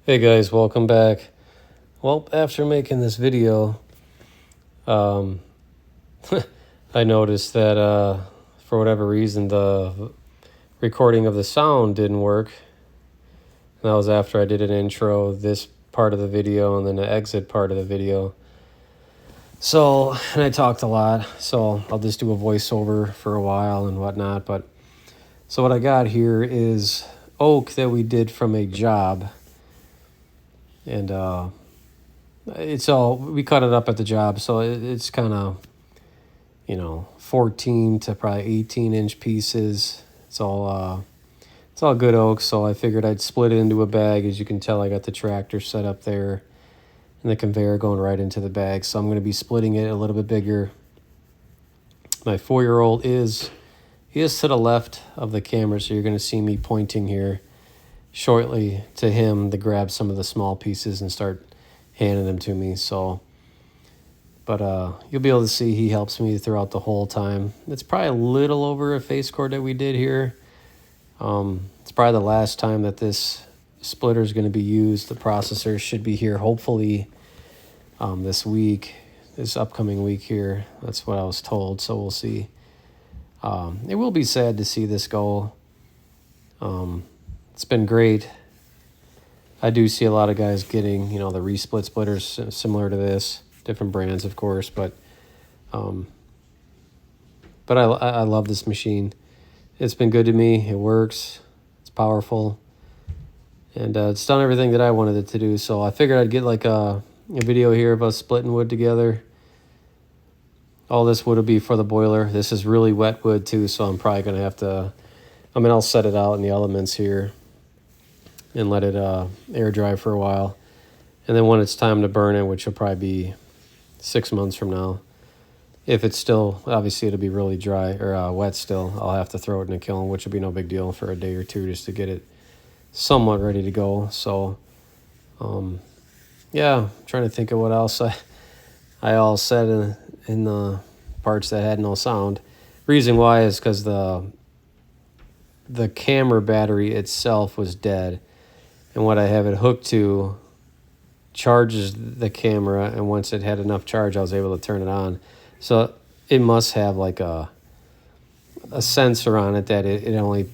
Hey guys, welcome back. Well, after making this video, um, I noticed that for whatever reason the recording of the sound didn't work. And that was after I did an intro, this part of the video, and then the exit part of the video. So, and I talked a lot, so I'll just do a voiceover for a while and whatnot. But so what I got here is oak that we did from a job, and it's all, we cut it up at the job, so it's kind of, 14 to probably 18-inch pieces. It's all good oak, so I figured I'd split it into a bag. As you can tell, I got the tractor set up there and the conveyor going right into the bag, so I'm going to be splitting it a little bit bigger. My 4-year-old he is to the left of the camera, so you're going to see me pointing here shortly to him to grab some of the small pieces and start handing them to me. But you'll be able to see he helps me throughout the whole time. It's probably a little over a face cord that we did here. It's probably the last time that this splitter is going to be used. The processor should be here hopefully this upcoming week here. That's what I was told, so we'll see. It will be sad to see this go. It's been great. I do see a lot of guys getting, the resplit splitters similar to this. Different brands, of course, but I love this machine. It's been good to me. It works. It's powerful, and it's done everything that I wanted it to do. So I figured I'd get like a video here of us splitting wood together. All this wood will be for the boiler. This is really wet wood too, so I'm probably gonna have to. I'll set it out in the elements here and let it air dry for a while, and then when it's time to burn it, which will probably be 6 months from now, if it's still, obviously it'll be really dry or wet still, I'll have to throw it in a kiln, which will be no big deal for a day or two just to get it somewhat ready to go. So yeah, I'm trying to think of what else I all said in the parts that had no sound. Reason why is because the camera battery itself was dead, and what I have it hooked to charges the camera, and once it had enough charge I was able to turn it on. So it must have like a sensor on it that it only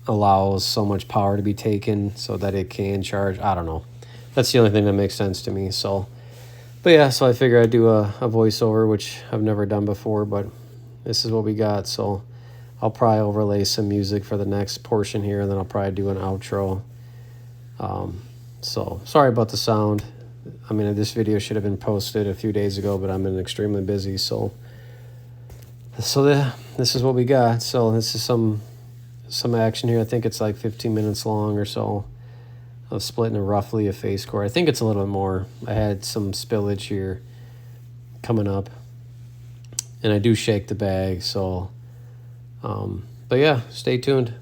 allows so much power to be taken so that it can charge. I don't know. That's the only thing that makes sense to me. So, but yeah, so I figure I'd do a voiceover, which I've never done before, but this is what we got. So I'll probably overlay some music for the next portion here, and then I'll probably do an outro. So sorry about the sound. This video should have been posted a few days ago, but I'm been extremely busy. So this is what we got. So this is some action here. I think it's like 15 minutes long or so of splitting roughly a face core. I think it's a little bit more. I had some spillage here coming up, and I do shake the bag. So, but yeah, stay tuned.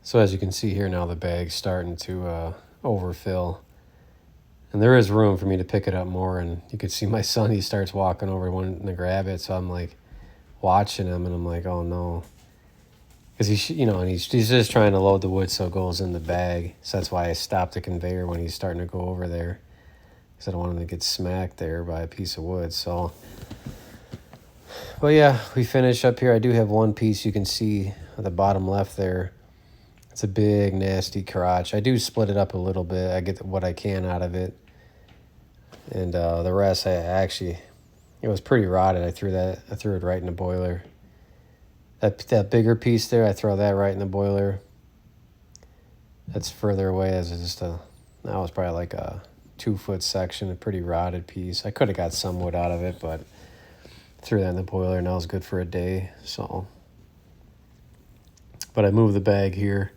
So as you can see here now, the bag's starting to overfill. And there is room for me to pick it up more. And you can see my son, he starts walking over wanting to grab it. So I'm like watching him and I'm like, oh no. Because and he's just trying to load the wood so it goes in the bag. So that's why I stopped the conveyor when he's starting to go over there. Because I don't want him to get smacked there by a piece of wood. So, but yeah, we finish up here. I do have one piece you can see at the bottom left there. It's a big, nasty crotch. I do split it up a little bit. I get what I can out of it. And the rest, it was pretty rotted. I threw it right in the boiler. That bigger piece there, I throw that right in the boiler. That's further away as that was probably like a 2-foot section, a pretty rotted piece. I could have got some wood out of it, but threw that in the boiler and that was good for a day. So, but I moved the bag here.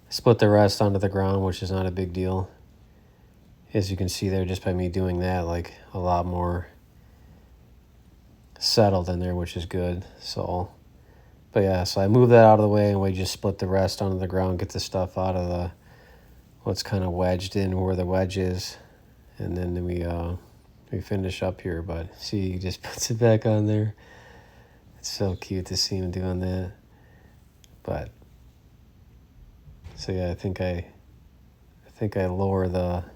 Split the rest onto the ground, which is not a big deal. As you can see there, just by me doing that, like a lot more settled in there, which is good. So, but yeah, so I moved that out of the way and we just split the rest onto the ground, get the stuff out of what's kind of wedged in where the wedge is. And then we finish up here, but see, he just puts it back on there. It's so cute to see him doing that. But so yeah, I think I lower that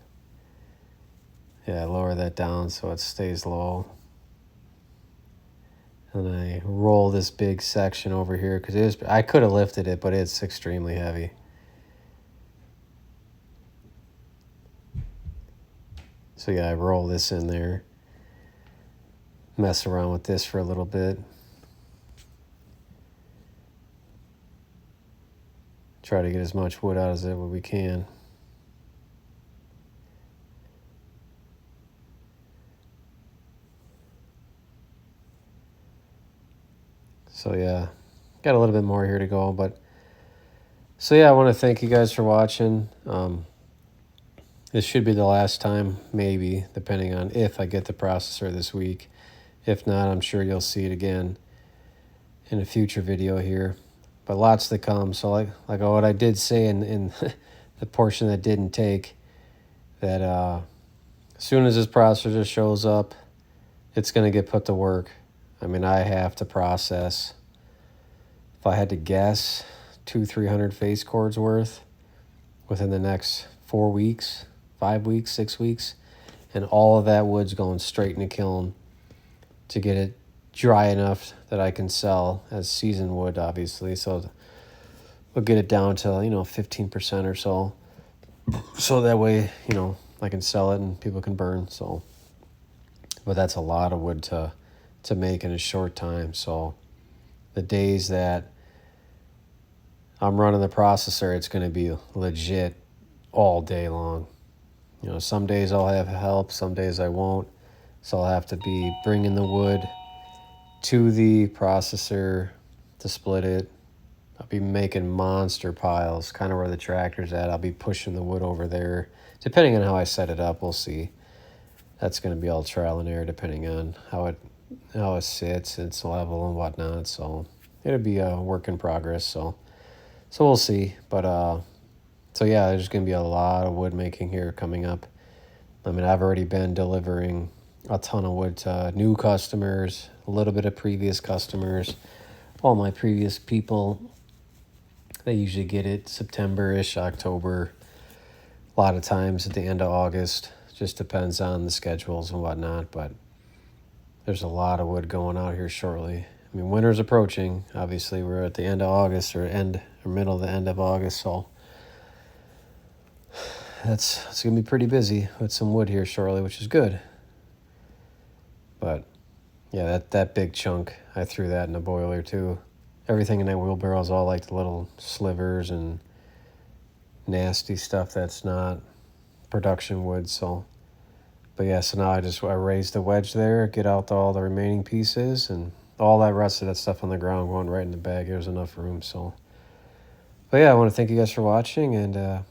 down so it stays low. And I roll this big section over here because I could have lifted it, but it's extremely heavy. So yeah, I roll this in there. Mess around with this for a little bit. Try to get as much wood out of it as we can. So yeah, got a little bit more here to go, but so yeah, I want to thank you guys for watching. This should be the last time, maybe, depending on if I get the processor this week. If not, I'm sure you'll see it again in a future video here. But lots to come. So like what I did say in the portion that didn't take, that as soon as this processor shows up, it's going to get put to work. I mean, I have to process, if I had to guess, 200-300 face cords worth within the next 4 weeks, 5 weeks, 6 weeks. And all of that wood's going straight in the kiln to get it dry enough that I can sell as seasoned wood, obviously. So we'll get it down to, 15% or so. So that way, I can sell it and people can burn. So, but that's a lot of wood to make in a short time. So the days that I'm running the processor, it's going to be legit all day long. Some days I'll have help, some days I won't. So I'll have to be bringing the wood to the processor to split it. I'll be making monster piles, kind of where the tractor's at. I'll be pushing the wood over there. Depending on how I set it up, we'll see. That's going to be all trial and error depending on how it sits, its level and whatnot. So it'll be a work in progress. So we'll see. But so yeah, there's going to be a lot of wood making here coming up. I mean, I've already been delivering a ton of wood to new customers, a little bit of previous customers. All my previous people, they usually get it September-ish, October. A lot of times at the end of August. Just depends on the schedules and whatnot, but there's a lot of wood going out here shortly. I mean, winter's approaching. Obviously, we're at the end of August or middle of the end of August, so it's going to be pretty busy with some wood here shortly, which is good. But yeah, that big chunk, I threw that in a boiler too. Everything in that wheelbarrow is all like the little slivers and nasty stuff that's not production wood. So, but yeah, so now I raised the wedge there, get out all the remaining pieces, and all that rest of that stuff on the ground going right in the bag. There's enough room. So, but yeah, I want to thank you guys for watching, and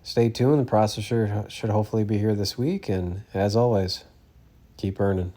stay tuned. The processor should hopefully be here this week, and as always, keep burning.